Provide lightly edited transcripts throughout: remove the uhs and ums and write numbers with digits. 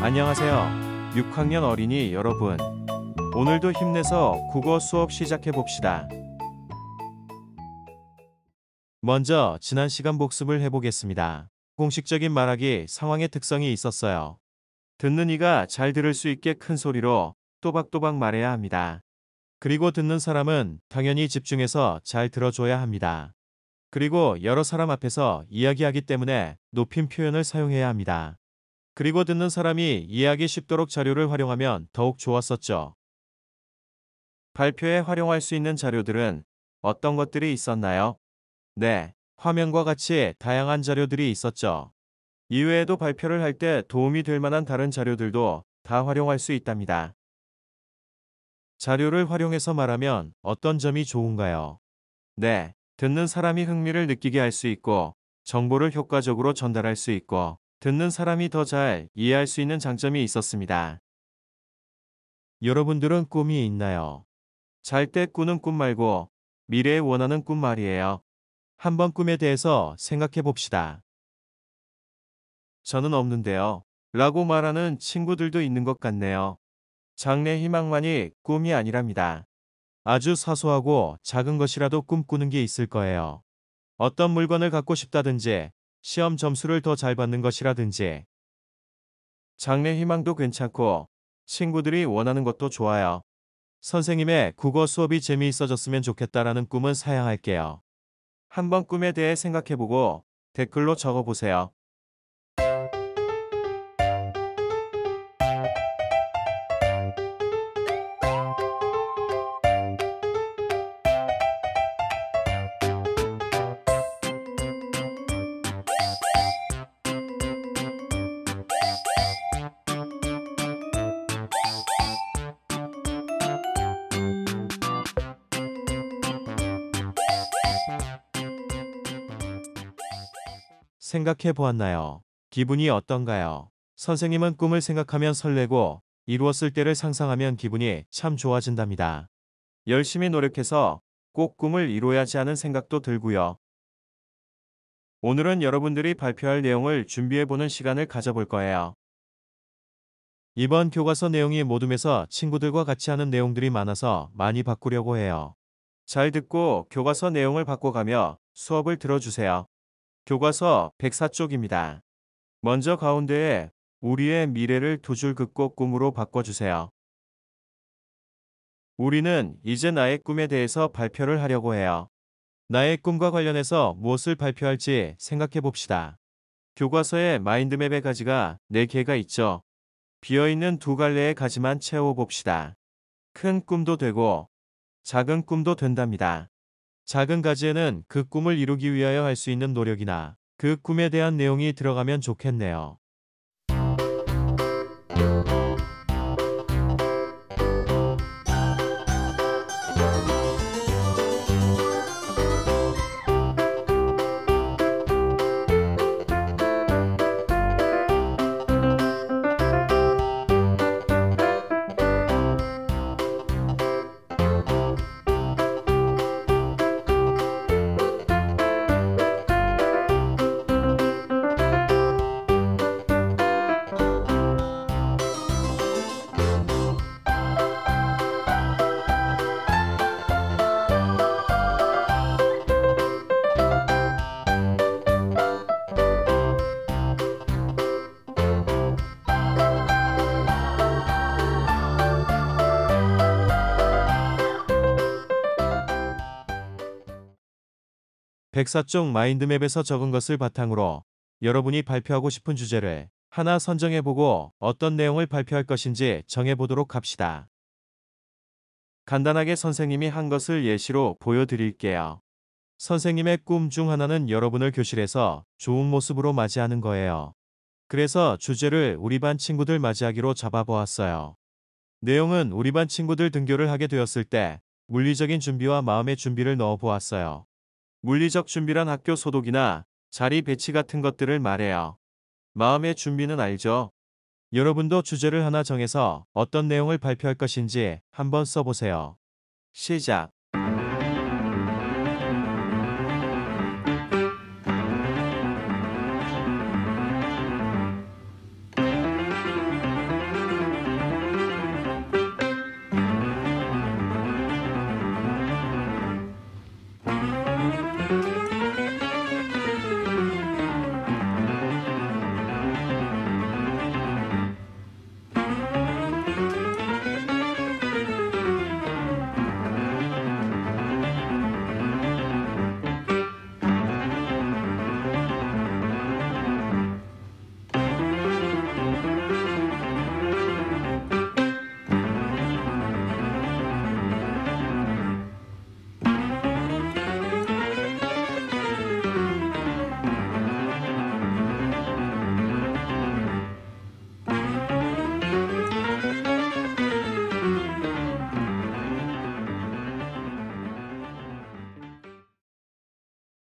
안녕하세요. 6학년 어린이 여러분. 오늘도 힘내서 국어 수업 시작해 봅시다. 먼저 지난 시간 복습을 해보겠습니다. 공식적인 말하기 상황의 특성이 있었어요. 듣는 이가 잘 들을 수 있게 큰 소리로 또박또박 말해야 합니다. 그리고 듣는 사람은 당연히 집중해서 잘 들어줘야 합니다. 그리고 여러 사람 앞에서 이야기하기 때문에 높임 표현을 사용해야 합니다. 그리고 듣는 사람이 이해하기 쉽도록 자료를 활용하면 더욱 좋았었죠. 발표에 활용할 수 있는 자료들은 어떤 것들이 있었나요? 네, 화면과 같이 다양한 자료들이 있었죠. 이외에도 발표를 할 때 도움이 될 만한 다른 자료들도 다 활용할 수 있답니다. 자료를 활용해서 말하면 어떤 점이 좋은가요? 네, 듣는 사람이 흥미를 느끼게 할 수 있고, 정보를 효과적으로 전달할 수 있고, 듣는 사람이 더 잘 이해할 수 있는 장점이 있었습니다. 여러분들은 꿈이 있나요? 잘 때 꾸는 꿈 말고 미래에 원하는 꿈 말이에요. 한번 꿈에 대해서 생각해 봅시다. 저는 없는데요. 라고 말하는 친구들도 있는 것 같네요. 장래 희망만이 꿈이 아니랍니다. 아주 사소하고 작은 것이라도 꿈꾸는 게 있을 거예요. 어떤 물건을 갖고 싶다든지, 시험 점수를 더 잘 받는 것이라든지. 장래 희망도 괜찮고, 친구들이 원하는 것도 좋아요. 선생님의 국어 수업이 재미있어졌으면 좋겠다라는 꿈은 사양할게요. 한번 꿈에 대해 생각해보고 댓글로 적어보세요. 생각해 보았나요? 기분이 어떤가요? 선생님은 꿈을 생각하면 설레고 이루었을 때를 상상하면 기분이 참 좋아진답니다. 열심히 노력해서 꼭 꿈을 이루어야지 하는 생각도 들고요. 오늘은 여러분들이 발표할 내용을 준비해보는 시간을 가져볼 거예요. 이번 교과서 내용이 모둠에서 친구들과 같이 하는 내용들이 많아서 많이 바꾸려고 해요. 잘 듣고 교과서 내용을 바꿔가며 수업을 들어주세요. 교과서 104쪽입니다. 먼저 가운데에 우리의 미래를 두 줄 긋고 꿈으로 바꿔주세요. 우리는 이제 나의 꿈에 대해서 발표를 하려고 해요. 나의 꿈과 관련해서 무엇을 발표할지 생각해 봅시다. 교과서에 마인드맵의 가지가 4개가 있죠. 비어있는 2갈래의 가지만 채워봅시다. 큰 꿈도 되고 작은 꿈도 된답니다. 작은 가지에는 그 꿈을 이루기 위하여 할 수 있는 노력이나 그 꿈에 대한 내용이 들어가면 좋겠네요. 백사쪽 마인드맵에서 적은 것을 바탕으로 여러분이 발표하고 싶은 주제를 하나 선정해보고 어떤 내용을 발표할 것인지 정해보도록 합시다. 간단하게 선생님이 한 것을 예시로 보여드릴게요. 선생님의 꿈 중 하나는 여러분을 교실에서 좋은 모습으로 맞이하는 거예요. 그래서 주제를 우리 반 친구들 맞이하기로 잡아보았어요. 내용은 우리 반 친구들 등교를 하게 되었을 때 물리적인 준비와 마음의 준비를 넣어보았어요. 물리적 준비란 학교 소독이나 자리 배치 같은 것들을 말해요. 마음의 준비는 알죠? 여러분도 주제를 하나 정해서 어떤 내용을 발표할 것인지 한번 써보세요. 시작.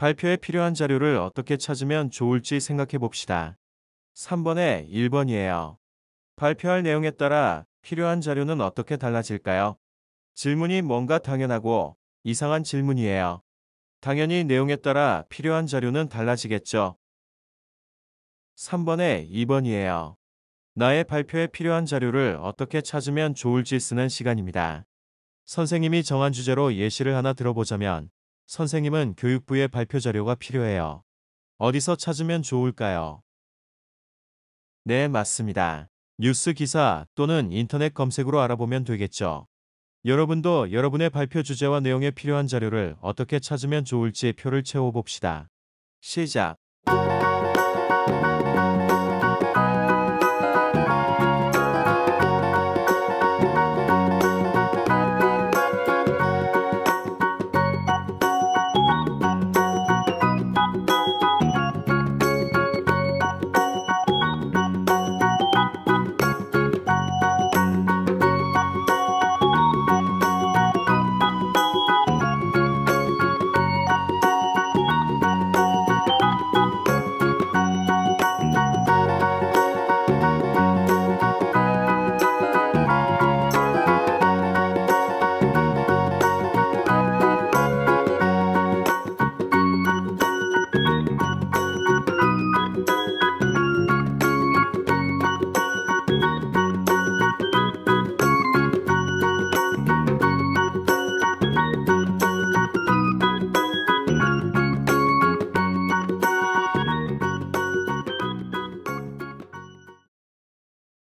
발표에 필요한 자료를 어떻게 찾으면 좋을지 생각해 봅시다. 3번에 1번이에요. 발표할 내용에 따라 필요한 자료는 어떻게 달라질까요? 질문이 뭔가 당연하고 이상한 질문이에요. 당연히 내용에 따라 필요한 자료는 달라지겠죠. 3번에 2번이에요. 나의 발표에 필요한 자료를 어떻게 찾으면 좋을지 쓰는 시간입니다. 선생님이 정한 주제로 예시를 하나 들어보자면, 선생님은 교육부의 발표 자료가 필요해요. 어디서 찾으면 좋을까요? 네, 맞습니다. 뉴스 기사 또는 인터넷 검색으로 알아보면 되겠죠. 여러분도 여러분의 발표 주제와 내용에 필요한 자료를 어떻게 찾으면 좋을지 표를 채워봅시다. 시작.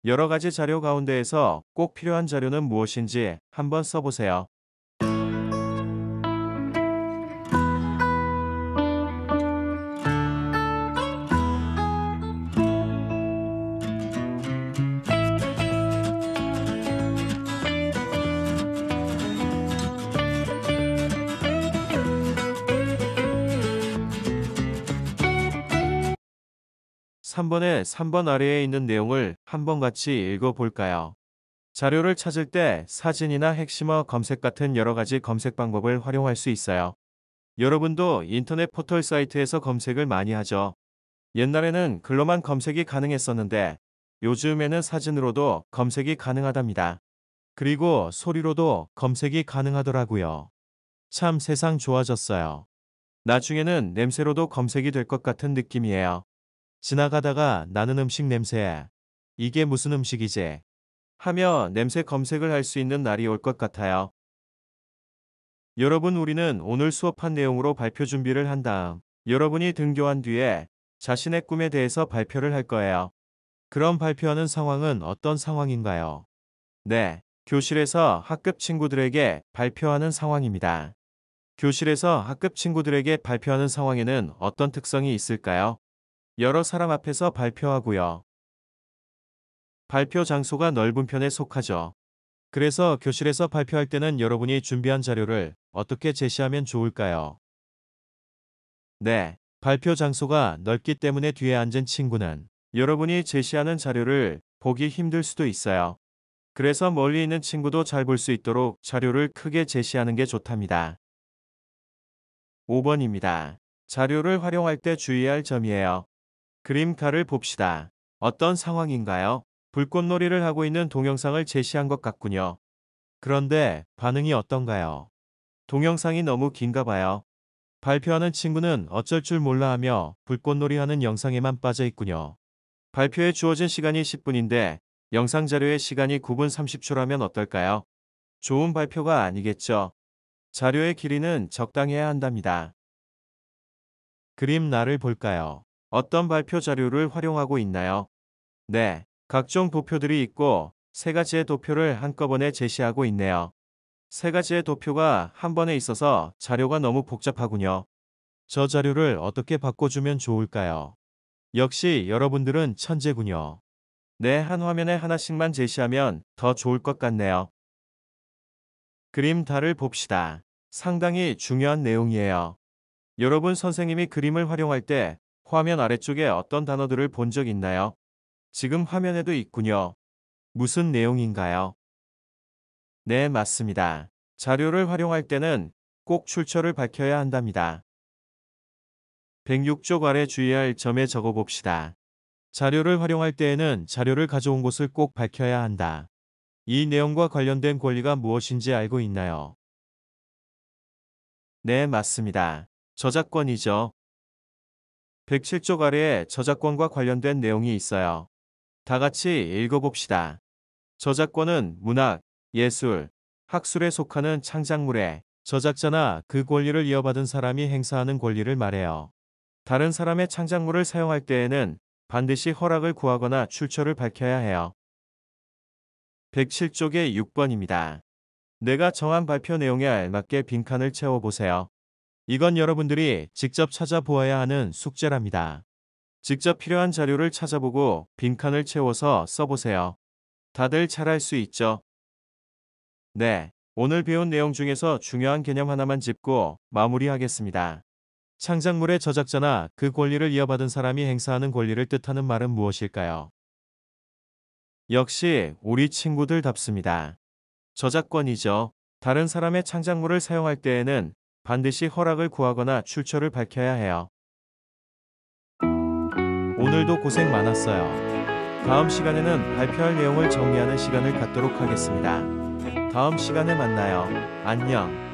여러 가지 자료 가운데에서 꼭 필요한 자료는 무엇인지 한번 써보세요. 3번의 3번 아래에 있는 내용을 한번 같이 읽어볼까요? 자료를 찾을 때 사진이나 핵심어 검색 같은 여러 가지 검색 방법을 활용할 수 있어요. 여러분도 인터넷 포털 사이트에서 검색을 많이 하죠. 옛날에는 글로만 검색이 가능했었는데 요즘에는 사진으로도 검색이 가능하답니다. 그리고 소리로도 검색이 가능하더라고요. 참 세상 좋아졌어요. 나중에는 냄새로도 검색이 될 것 같은 느낌이에요. 지나가다가 나는 음식 냄새. 이게 무슨 음식이지? 하며 냄새 검색을 할 수 있는 날이 올 것 같아요. 여러분, 우리는 오늘 수업한 내용으로 발표 준비를 한 다음 여러분이 등교한 뒤에 자신의 꿈에 대해서 발표를 할 거예요. 그럼 발표하는 상황은 어떤 상황인가요? 네, 교실에서 학급 친구들에게 발표하는 상황입니다. 교실에서 학급 친구들에게 발표하는 상황에는 어떤 특성이 있을까요? 여러 사람 앞에서 발표하고요. 발표 장소가 넓은 편에 속하죠. 그래서 교실에서 발표할 때는 여러분이 준비한 자료를 어떻게 제시하면 좋을까요? 네, 발표 장소가 넓기 때문에 뒤에 앉은 친구는 여러분이 제시하는 자료를 보기 힘들 수도 있어요. 그래서 멀리 있는 친구도 잘 볼 수 있도록 자료를 크게 제시하는 게 좋답니다. 5번입니다. 자료를 활용할 때 주의할 점이에요. 그림가를 봅시다. 어떤 상황인가요? 불꽃놀이를 하고 있는 동영상을 제시한 것 같군요. 그런데 반응이 어떤가요? 동영상이 너무 긴가 봐요. 발표하는 친구는 어쩔 줄 몰라 하며 불꽃놀이 하는 영상에만 빠져 있군요. 발표에 주어진 시간이 10분인데 영상 자료의 시간이 9분 30초라면 어떨까요? 좋은 발표가 아니겠죠. 자료의 길이는 적당해야 한답니다. 그림 나를 볼까요? 어떤 발표 자료를 활용하고 있나요? 네, 각종 도표들이 있고 세 가지의 도표를 한꺼번에 제시하고 있네요. 세 가지의 도표가 한 번에 있어서 자료가 너무 복잡하군요. 저 자료를 어떻게 바꿔주면 좋을까요? 역시 여러분들은 천재군요. 네, 한 화면에 하나씩만 제시하면 더 좋을 것 같네요. 그림 달을 봅시다. 상당히 중요한 내용이에요. 여러분, 선생님이 그림을 활용할 때 화면 아래쪽에 어떤 단어들을 본 적 있나요? 지금 화면에도 있군요. 무슨 내용인가요? 네, 맞습니다. 자료를 활용할 때는 꼭 출처를 밝혀야 한답니다. 106쪽 아래 주의할 점에 적어봅시다. 자료를 활용할 때에는 자료를 가져온 곳을 꼭 밝혀야 한다. 이 내용과 관련된 권리가 무엇인지 알고 있나요? 네, 맞습니다. 저작권이죠. 107쪽 아래에 저작권과 관련된 내용이 있어요. 다 같이 읽어봅시다. 저작권은 문학, 예술, 학술에 속하는 창작물에 저작자나 그 권리를 이어받은 사람이 행사하는 권리를 말해요. 다른 사람의 창작물을 사용할 때에는 반드시 허락을 구하거나 출처를 밝혀야 해요. 107쪽의 6번입니다. 내가 정한 발표 내용에 알맞게 빈칸을 채워보세요. 이건 여러분들이 직접 찾아보아야 하는 숙제랍니다. 직접 필요한 자료를 찾아보고 빈칸을 채워서 써보세요. 다들 잘할 수 있죠? 네. 오늘 배운 내용 중에서 중요한 개념 하나만 짚고 마무리하겠습니다. 창작물의 저작자나 그 권리를 이어받은 사람이 행사하는 권리를 뜻하는 말은 무엇일까요? 역시 우리 친구들답습니다. 저작권이죠. 다른 사람의 창작물을 사용할 때에는 반드시 허락을 구하거나 출처를 밝혀야 해요. 오늘도 고생 많았어요. 다음 시간에는 발표할 내용을 정리하는 시간을 갖도록 하겠습니다. 다음 시간에 만나요. 안녕.